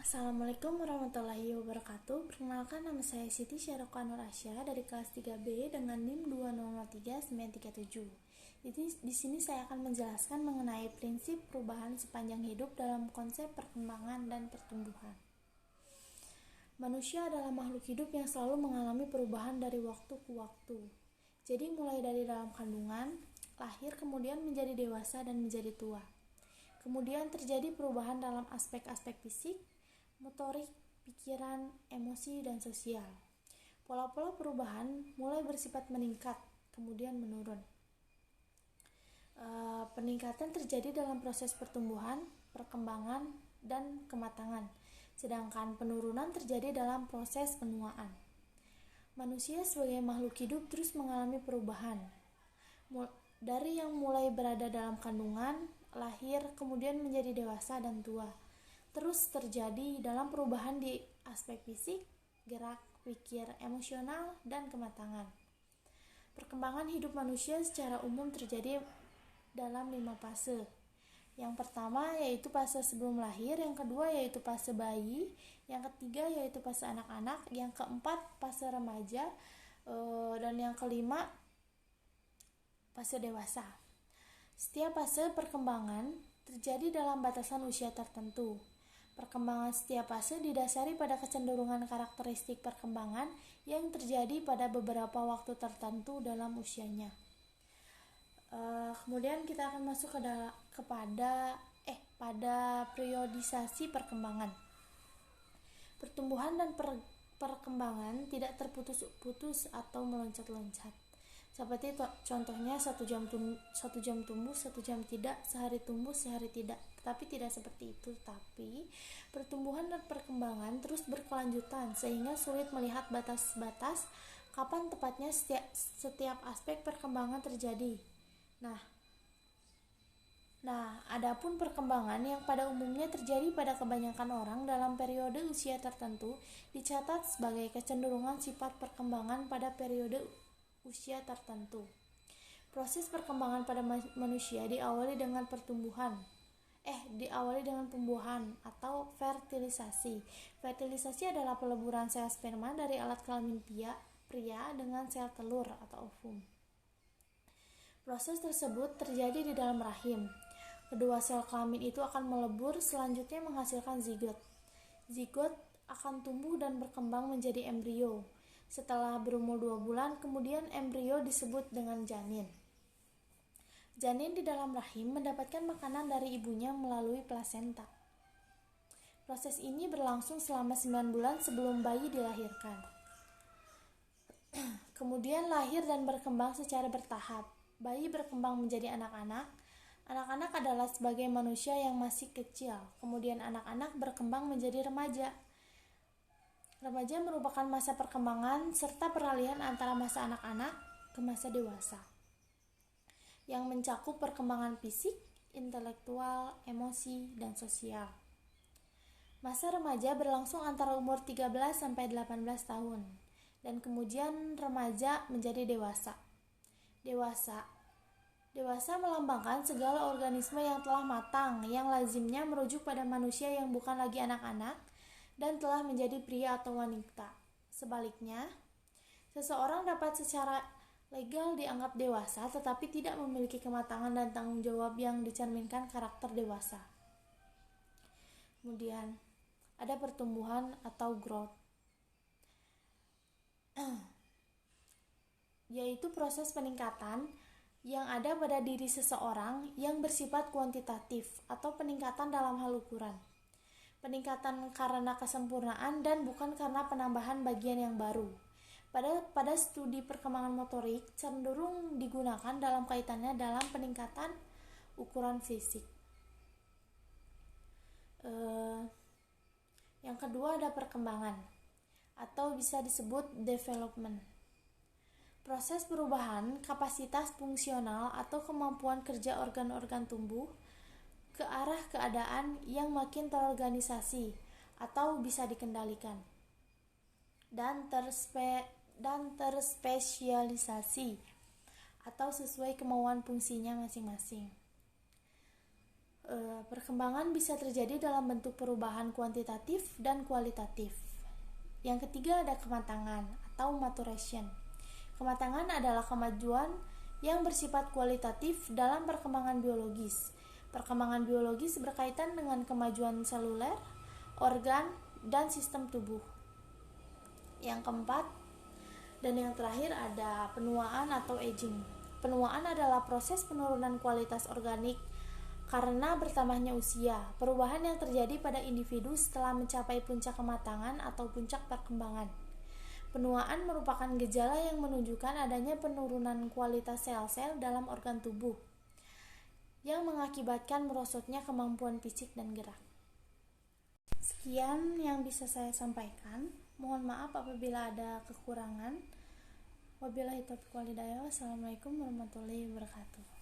Assalamualaikum warahmatullahi wabarakatuh. Perkenalkan, nama saya Siti Syaroko Nur Asya dari kelas 3B dengan NIM 2003-937. Di sini saya akan menjelaskan mengenai prinsip perubahan sepanjang hidup dalam konsep perkembangan dan pertumbuhan. Manusia adalah makhluk hidup yang selalu mengalami perubahan dari waktu ke waktu. Jadi mulai dari dalam kandungan, lahir, kemudian menjadi dewasa dan menjadi tua. Kemudian terjadi perubahan dalam aspek-aspek fisik, motorik, pikiran, emosi, dan sosial. Pola-pola perubahan mulai bersifat meningkat, kemudian menurun. Peningkatan terjadi dalam proses pertumbuhan, perkembangan, dan kematangan, sedangkan penurunan terjadi dalam proses penuaan. Manusia sebagai makhluk hidup terus mengalami perubahan, dari yang mulai berada dalam kandungan, lahir, kemudian menjadi dewasa dan tua. Terus terjadi dalam perubahan di aspek fisik, gerak, pikir, emosional, dan kematangan. Perkembangan hidup manusia secara umum terjadi dalam 5 fase. Yang pertama yaitu fase sebelum lahir, yang kedua yaitu fase bayi, yang ketiga yaitu fase anak-anak, yang keempat fase remaja, dan yang kelima fase dewasa. Setiap fase perkembangan terjadi dalam batasan usia tertentu. Perkembangan setiap fase didasari pada kecenderungan karakteristik perkembangan yang terjadi pada beberapa waktu tertentu dalam usianya. Kemudian kita akan masuk pada periodisasi perkembangan. Pertumbuhan dan perkembangan tidak terputus-putus atau meloncat-loncat. Seperti contohnya 1 jam tumbuh, 1 jam tidak, sehari tumbuh, sehari tidak. Tetapi tidak seperti itu. Tapi pertumbuhan dan perkembangan terus berkelanjutan sehingga sulit melihat batas-batas kapan tepatnya setiap aspek perkembangan terjadi. Nah, adapun perkembangan yang pada umumnya terjadi pada kebanyakan orang dalam periode usia tertentu dicatat sebagai kecenderungan sifat perkembangan pada periode usia tertentu. Proses perkembangan pada manusia diawali dengan pembuahan atau fertilisasi. Fertilisasi adalah peleburan sel sperma dari alat kelamin pria dengan sel telur atau ovum. Proses tersebut terjadi di dalam rahim. Kedua sel kelamin itu akan melebur, selanjutnya menghasilkan zigot. Zigot akan tumbuh dan berkembang menjadi embrio. Setelah berumur 2 bulan, kemudian embrio disebut dengan janin. Janin di dalam rahim mendapatkan makanan dari ibunya melalui plasenta. Proses ini berlangsung selama 9 bulan sebelum bayi dilahirkan. Kemudian lahir dan berkembang secara bertahap. Bayi berkembang menjadi anak-anak. Anak-anak adalah sebagai manusia yang masih kecil. Kemudian anak-anak berkembang menjadi remaja. Remaja merupakan masa perkembangan serta peralihan antara masa anak-anak ke masa dewasa, yang mencakup perkembangan fisik, intelektual, emosi, dan sosial. Masa remaja berlangsung antara umur 13 sampai 18 tahun, dan kemudian remaja menjadi dewasa. Dewasa melambangkan segala organisme yang telah matang, yang lazimnya merujuk pada manusia yang bukan lagi anak-anak dan telah menjadi pria atau wanita. Sebaliknya, seseorang dapat secara legal dianggap dewasa tetapi tidak memiliki kematangan dan tanggung jawab yang dicerminkan karakter dewasa. Kemudian, ada pertumbuhan atau growth, yaitu proses peningkatan yang ada pada diri seseorang yang bersifat kuantitatif atau peningkatan dalam hal ukuran. Peningkatan karena kesempurnaan dan bukan karena penambahan bagian yang baru. Pada studi perkembangan motorik cenderung digunakan dalam kaitannya dalam peningkatan ukuran fisik. Yang kedua ada perkembangan atau bisa disebut development. Proses perubahan kapasitas fungsional atau kemampuan kerja organ-organ tubuh ke arah keadaan yang makin terorganisasi atau bisa dikendalikan dan terspesialisasi atau sesuai kemauan fungsinya masing-masing. Perkembangan bisa terjadi dalam bentuk perubahan kuantitatif dan kualitatif. Yang ketiga ada kematangan atau maturation. Kematangan adalah kemajuan yang bersifat kualitatif dalam perkembangan biologis. Perkembangan biologis berkaitan dengan kemajuan seluler, organ, dan sistem tubuh. Yang keempat dan yang terakhir ada penuaan atau aging. Penuaan adalah proses penurunan kualitas organik karena bertambahnya usia, perubahan yang terjadi pada individu setelah mencapai puncak kematangan atau puncak perkembangan. Penuaan merupakan gejala yang menunjukkan adanya penurunan kualitas sel-sel dalam organ tubuh yang mengakibatkan merosotnya kemampuan fisik dan gerak. Sekian yang bisa saya sampaikan. Mohon maaf apabila ada kekurangan. Wabillahi taufiq wal hidayah. Wassalamualaikum warahmatullahi wabarakatuh.